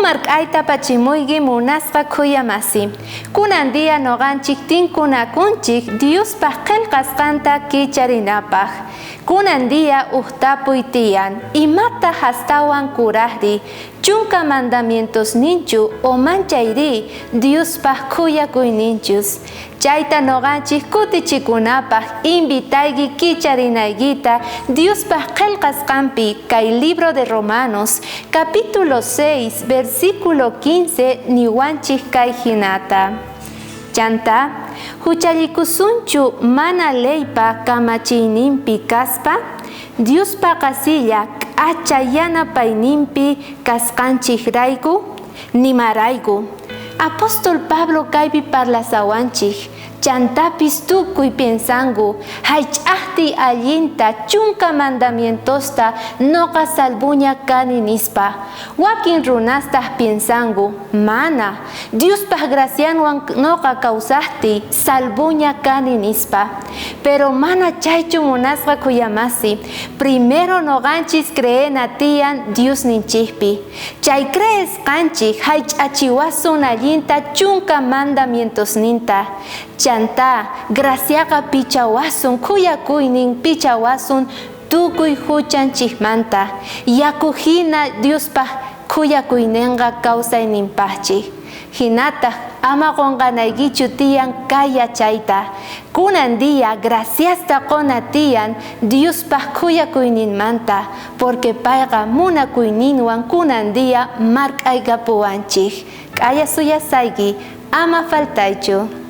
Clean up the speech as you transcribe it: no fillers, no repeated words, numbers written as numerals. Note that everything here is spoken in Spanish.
Mark'ayta pachimuygi munasqa khuyamasi. Kunan dia noqanchik tinkunakunchik Diospaq qillqasqanta kicharinapaq. Kunan dia uhtapuy tiyan imata hastawan kuraqri chunka mandamientos ninchu o manchayri Diospaq khuyakuyninchus. Chayta noqanchik kutichikunapaq invitaygi kicharinaygita Diospaq qillqasqanpi kay libro de Romanos capítulo 6 versículo 15 niwanchik kay hinata. Chanta huchalikusunchu mana leypa kamachiyninpi kaspa Diospa qasilla k'achayana payninpi kasqanchikrayku nimarayku. Apóstol Pablo kaypi parlasawanchik chantapis tukuy pensangu haych'aqti allinta chunka mandamientosta noqa salbuña kani nispa. Wakin runastaq pensangu mana Diospaq gracianwan noqa kawsaqti salbuña kani nispa. Pero mana chaychu munasqa kuyamasi. Primero noqanchis creena tiyan Dios ninchikpi. Chay crees qanchik haych'achiwasun allinta chunka mandamientos ninta. Chanta graciaqa pichawasun kuyakuynin pichawasun tukuy huchanchikmanta yakuhina Diospaq kuyakuyninqa kawsayninpaqchik. Hinata ama qonqanaykichu tiyan kay yachayta. Kunan dia graciasta qona tiyan Diospaq kuyakuyninmanta porque payqa munakuyninwan kunan dia mark'aykapuwanchik. K'aya suyasayki ama faltaychu.